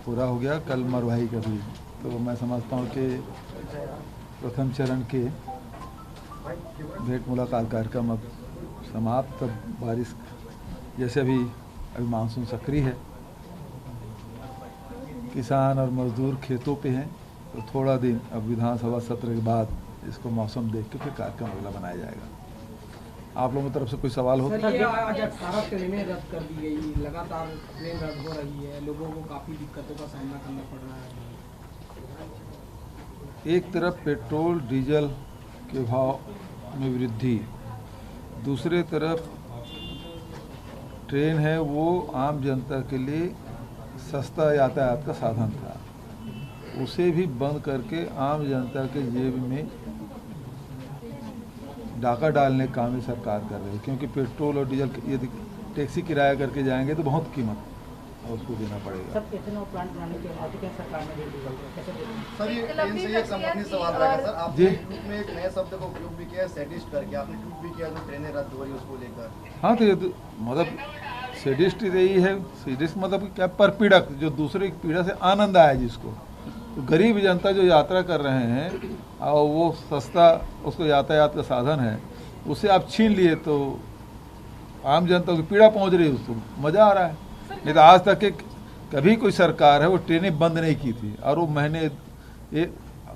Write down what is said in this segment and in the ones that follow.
पूरा हो गया, कल मरवाही का भी। तो मैं समझता हूँ कि प्रथम चरण के भेंट मुलाकात कार्यक्रम अब समाप्त। अब बारिश जैसे अभी मानसून सक्रिय है, किसान और मजदूर खेतों पे हैं, तो थोड़ा दिन अब विधानसभा सत्र के बाद इसको मौसम देख के फिर कार्यक्रम अगला बनाया जाएगा। आप लोगों की तरफ से कोई सवाल हो? सर, ये आज 18 ट्रेनें रद्द कर दी गई, लगातार ट्रेन रद्द हो रही है, लोगों को काफ़ी दिक्कतों का सामना करना पड़ रहा है। एक तरफ पेट्रोल डीजल के भाव में वृद्धि, दूसरे तरफ ट्रेन है वो आम जनता के लिए सस्ता यातायात का साधन था, उसे भी बंद करके आम जनता के जेब में डाका डालने का काम सरकार कर रही है। क्योंकि पेट्रोल और डीजल यदि टैक्सी किराया करके जाएंगे तो बहुत कीमत उसको देना पड़ेगा। सर, इथेनॉल प्लांट बनाने के बाद क्या सरकार ने डीजल कैसे देखें? सर, ये ट्रेन से एक संबंधित सवाल रहेगा सर। आपने ट्वीट में एक नए शब्द का उपयोग भी किया है, सैडिस्ट करके आपने ट्वीट भी किया, तो ट्रेनें रद्द हो रही है उसको लेकर। हाँ, तो ये तो मतलब सैडिस्ट यही है। सैडिस्ट मतलब क्या, परपीड़क, जो दूसरे की पीड़ा से आनंद आया जिसको। तो गरीब जनता जो यात्रा कर रहे हैं और वो सस्ता उसको यातायात का साधन है, उसे आप छीन लिए तो आम जनता की पीड़ा पहुंच रही है, उसको मज़ा आ रहा है। नहीं तो आज तक कभी कोई सरकार है वो ट्रेनें बंद नहीं की थी, और वो महीने ये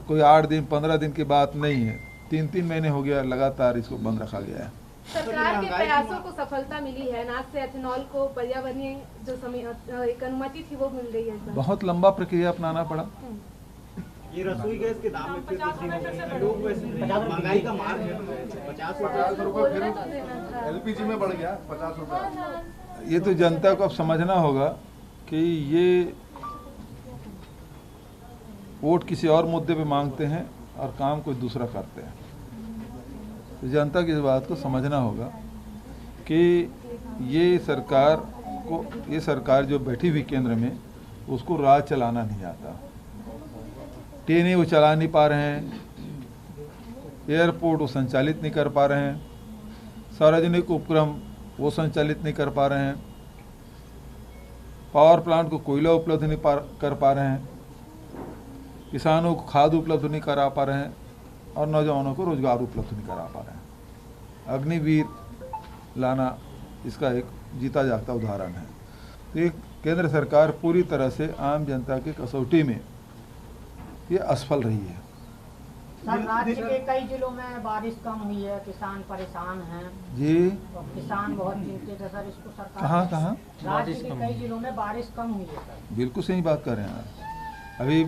कोई 8 दिन 15 दिन की बात नहीं है, 3-3 महीने हो गया लगातार इसको बंद रखा गया है। सरकार के प्रयासों को सफलता मिली है, नाक से एथेनॉल को पर्यावरणीय जो एक अनुमति थी वो मिल रही है। बहुत लंबा प्रक्रिया अपनाना पड़ा। ये रसोई गैस के दाम में फिर वृद्धि हो गई है। लोग वैसे महंगाई का मार है, 50 रुपये फिर एलपीजी में बढ़ गया 50 रुपये। ये तो जनता को अब समझना होगा कि ये वोट किसी और मुद्दे पे मांगते हैं और काम कोई दूसरा करते हैं। तो जनता की इस बात को समझना होगा कि ये सरकार जो बैठी हुई केंद्र में, उसको राज चलाना नहीं आता। ट्रेनें वो चला नहीं पा रहे हैं, एयरपोर्ट वो संचालित नहीं कर पा रहे हैं, सार्वजनिक उपक्रम वो संचालित नहीं कर पा रहे हैं, पावर प्लांट को कोयला उपलब्ध नहीं कर पा रहे हैं, किसानों को खाद उपलब्ध नहीं करा पा रहे हैं, और नौजवानों को रोजगार उपलब्ध नहीं करा पा रहे हैं। अग्निवीर लाना इसका एक जीता जागता उदाहरण है। तो ये केंद्र सरकार पूरी तरह से आम जनता की कसौटी में ये असफल रही है। सर, राज्य के कई जिलों में बारिश कम हुई है, किसान परेशान हैं जी, और किसान बहुत चिंतित है सर। इसको सरकार कहाँ राज्य के कई जिलों में बारिश कम हुई है सर। बिल्कुल सही बात कर रहे हैं आप। अभी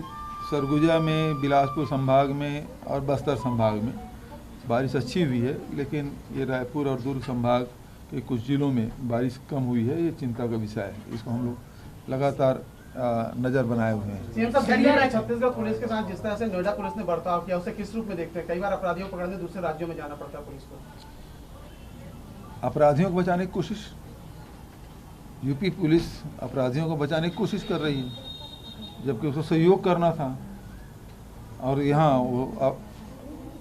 सरगुजा में, बिलासपुर संभाग में और बस्तर संभाग में बारिश अच्छी हुई है, लेकिन ये रायपुर और दुर्ग संभाग के कुछ जिलों में बारिश कम हुई है। ये चिंता का विषय है, इसको हम लोग लगातार नज़र बनाए हुए हैं। सीएम साहब, दिल्ली में छत्तीसगढ़ पुलिस के साथ जिस तरह से नोएडा पुलिस ने बर्ताव किया, उसे किस रूप में देखते हैं? कई बार अपराधियों को पकड़ने दूसरे राज्यों में जाना पड़ता है पुलिस को। अपराधियों को बचाने की कोशिश, यूपी पुलिस अपराधियों को बचाने की कोशिश कर रही है, जबकि उसको सहयोग करना था। और यहाँ वो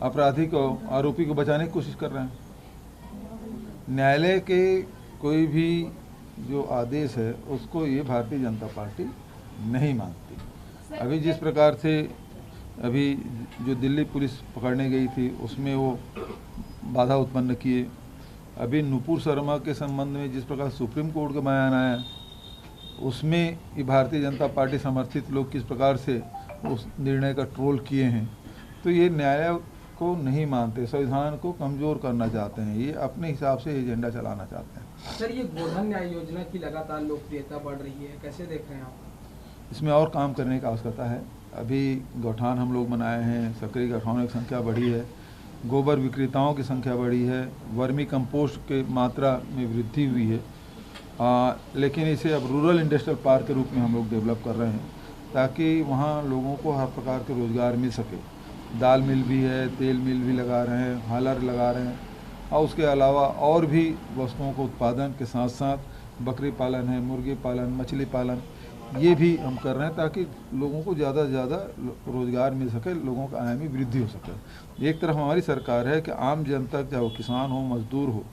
अपराधी को, आरोपी को बचाने की कोशिश कर रहे हैं। न्यायालय के कोई भी जो आदेश है उसको ये भारतीय जनता पार्टी नहीं मानती। अभी जिस प्रकार से अभी जो दिल्ली पुलिस पकड़ने गई थी उसमें वो बाधा उत्पन्न किए। अभी नुपुर शर्मा के संबंध में जिस प्रकार सुप्रीम कोर्ट का बयान आया, उसमें ये भारतीय जनता पार्टी समर्थित लोग किस प्रकार से उस निर्णय का ट्रोल किए हैं। तो ये न्यायालय को नहीं मानते, संविधान को कमज़ोर करना चाहते हैं, ये अपने हिसाब से एजेंडा चलाना चाहते हैं। सर, ये गोधन न्याय योजना की लगातार लोकप्रियता बढ़ रही है, कैसे देख रहे हैं आप? इसमें और काम करने की आवश्यकता है। अभी गौठान हम लोग बनाए हैं, सक्रिय गौठानों की संख्या बढ़ी है, गोबर विक्रेताओं की संख्या बढ़ी है, वर्मी कंपोस्ट के मात्रा में वृद्धि हुई है। लेकिन इसे अब रूरल इंडस्ट्रियल पार्क के रूप में हम लोग डेवलप कर रहे हैं, ताकि वहाँ लोगों को हर प्रकार के रोज़गार मिल सके। दाल मिल भी है, तेल मिल भी लगा रहे हैं, हालर लगा रहे हैं, और उसके अलावा और भी वस्तुओं को उत्पादन के साथ साथ बकरी पालन है, मुर्गी पालन, मछली पालन, ये भी हम कर रहे हैं, ताकि लोगों को ज़्यादा से ज़्यादा रोज़गार मिल सके, लोगों का आय में वृद्धि हो सके। एक तरफ हमारी सरकार है कि आम जनता, चाहे वो किसान हो, मजदूर हो,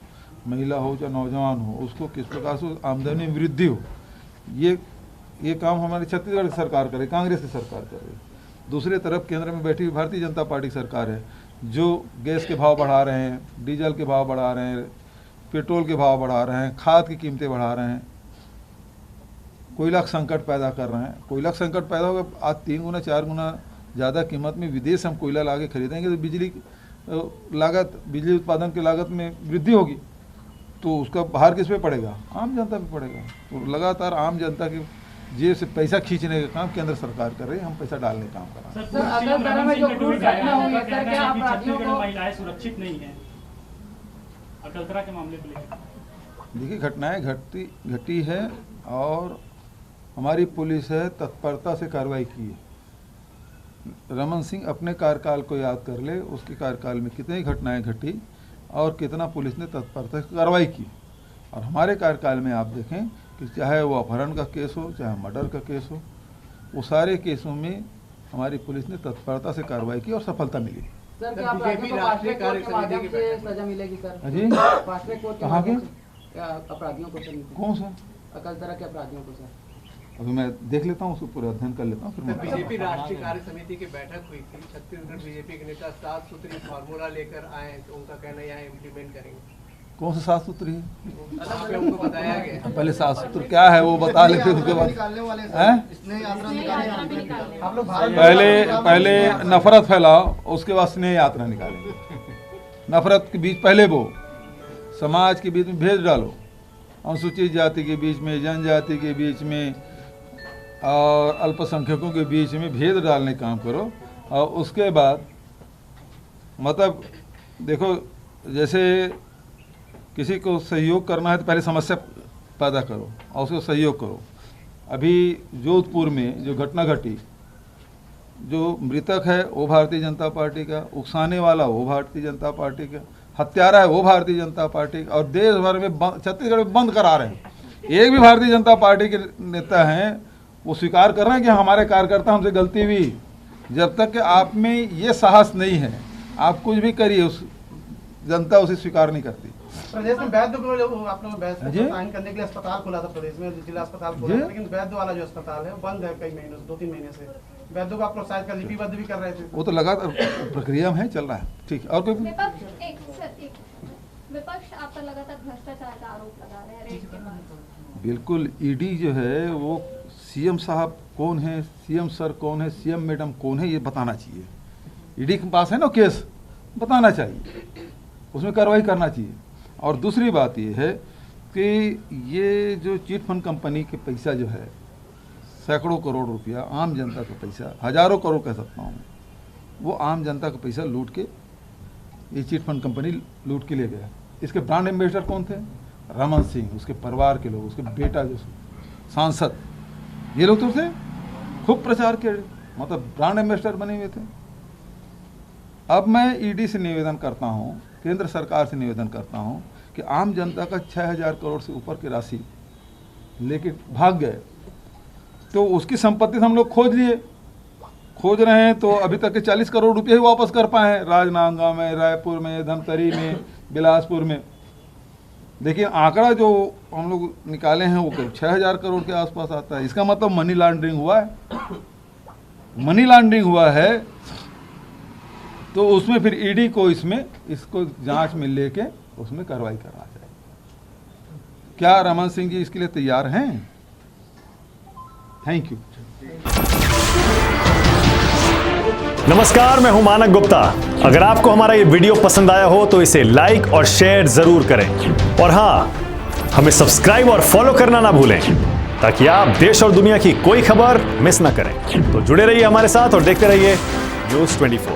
महिला हो, चाहे नौजवान हो, उसको किस प्रकार से आमदनी में वृद्धि हो, ये ये काम हमारी छत्तीसगढ़ की सरकार करे, कांग्रेस की सरकार कर रही है। दूसरी तरफ केंद्र में बैठी हुई भारतीय जनता पार्टी की सरकार है, जो गैस के भाव बढ़ा रहे हैं, डीजल के भाव बढ़ा रहे हैं, पेट्रोल के भाव बढ़ा रहे हैं, खाद की कीमतें बढ़ा रहे हैं, कोयला संकट पैदा कर रहे हैं। कोयला संकट पैदा होगा, आज 3 गुना 4 गुना ज़्यादा कीमत में विदेश हम कोयला ला के खरीदेंगे तो बिजली लागत, बिजली उत्पादन की लागत में वृद्धि होगी, तो उसका भार किस पे पड़ेगा? आम जनता पे पड़ेगा। तो लगातार आम जनता की जेब से पैसा खींचने का काम केंद्र सरकार कर रही है, हम पैसा डालने का काम कर रहे हैं। सर, अकलतरा में जो क्रूर घटना हुई है, सर, क्या अपराधियों को महिलाएं सुरक्षित नहीं है अकलतरा के मामले को लेकर? देखिए, घटनाएं घटी है और हमारी पुलिस है तत्परता से कार्रवाई की है। रमन सिंह अपने कार्यकाल को याद कर ले, उसके कार्यकाल में कितनी घटनाएं घटी और कितना पुलिस ने तत्परता से कार्रवाई की। और हमारे कार्यकाल में आप देखें कि चाहे वो अपहरण का केस हो, चाहे मर्डर का केस हो, वो सारे केसों में हमारी पुलिस ने तत्परता से कार्रवाई की और सफलता मिली। सर, क्या अपराधियों को फास्ट ट्रैक कोर्ट के माध्यम से सजा मिलेगी सर? जी, फास्ट ट्रैक कोर्ट के कहाँ के? माध्यम से अपराधियों को सर, कौन सा? अकलतरा के अपराधियों को सर? अभी मैं देख लेता हूँ, उसको पूरा अध्ययन कर लेता हूँ, फिर मैं बीजेपी राष्ट्रीय कार्य समिति की बैठक हुई थी। छत्तीसगढ़ बीजेपी के नेता 7 सूत्री फार्मूला लेकर आए, तो उनका कहना यहाँ इम्प्लीमेंट करेंगे। कौन सा 7 सूत्र है? वहाँ पे उनको बताया गया। पहले 7 सूत्र क्या है वो बता लेते, उसके बाद निकालने वाले हैं? सर, स्नेह यात्रा निकाले आप लोग भारत पहले नफरत फैलाओ, उसके बाद स्नेह यात्रा निकालेंगे। नफरत के बीच पहले वो समाज के बीच में भेद डालो, अनुसूचित जाति के बीच में, जनजाति के बीच में और अल्पसंख्यकों के बीच में भेद डालने का काम करो। और उसके बाद मतलब देखो, जैसे किसी को सहयोग करना है तो पहले समस्या पैदा करो और उसको सहयोग करो। अभी जोधपुर में जो घटना घटी, जो मृतक है वो भारतीय जनता पार्टी का, उकसाने वाला वो भारतीय जनता पार्टी का, हत्यारा है वो भारतीय जनता पार्टी का, और देश भर में छत्तीसगढ़ में बंद करा रहे हैं। एक भी भारतीय जनता पार्टी के नेता हैं वो स्वीकार कर रहे हैं कि हमारे कार्यकर्ता हमसे गलती हुई। जब तक कि आप में ये साहस नहीं है, आप कुछ भी करिए, उस जनता उसे स्वीकार नहीं करती। प्रदेश में वैद्य को आप लोग जी? साइन करने के लिए अस्पताल खोला था प्रदेश में, जिला अस्पताल खोला था, लेकिन वैद्य वाला जो अस्पताल है वो बंद है कई महीनों से, 2-3 महीने से। वैद्य को आप प्रोत्साहित कर, लिपिबद्ध भी कर रहे थे। वो तो लगातार प्रक्रिया में है, चल रहा है। ठीक है, और कोई? विपक्ष आप पर लगातार भ्रष्टाचार का आरोप लगा रहे हैं रेड के बाद। बिल्कुल, ईडी जो है वो सीएम साहब कौन है, सीएम सर कौन है, सीएम मैडम कौन है, ये बताना चाहिए। ईडी के पास है ना केस, बताना चाहिए, उसमें कार्रवाई करना चाहिए। और दूसरी बात ये है कि ये जो चिट फंड कंपनी के पैसा जो है, सैकड़ों करोड़ रुपया आम जनता का पैसा, हजारों करोड़ कह सकता हूँ, वो आम जनता का पैसा लूट के ये चिट फंड कंपनी लूट के ले गया। इसके ब्रांड एम्बेसडर कौन थे? रमन सिंह, उसके परिवार के लोग, उसके बेटा जो सांसद, ये लोग तो थे, खूब प्रचार के मतलब ब्रांड एम्बेसडर बने हुए थे। अब मैं ईडी से निवेदन करता हूँ, केंद्र सरकार से निवेदन करता हूँ कि आम जनता का 6000 करोड़ से ऊपर की राशि लेके भाग गए, तो उसकी संपत्ति हम लोग खोज रहे हैं, तो अभी तक के 40 करोड़ रुपये ही वापस कर पाए हैं, राजनांदगांव में, रायपुर में, धमतरी में, बिलासपुर में। लेकिन आंकड़ा जो हम लोग निकाले हैं वो करीब 6000 करोड़ के आसपास आता है। इसका मतलब मनी लॉन्ड्रिंग हुआ है, मनी लॉन्ड्रिंग हुआ है। तो उसमें फिर ईडी को इसको जांच में लेके उसमें कार्रवाई करना चाहिए। क्या रमन सिंह जी इसके लिए तैयार हैं? Thank you. नमस्कार, मैं हूं मानक गुप्ता। अगर आपको हमारा ये वीडियो पसंद आया हो तो इसे लाइक और शेयर जरूर करें, और हां, हमें सब्सक्राइब और फॉलो करना ना भूलें ताकि आप देश और दुनिया की कोई खबर मिस ना करें। तो जुड़े रहिए हमारे साथ और देखते रहिए न्यूज़ 24।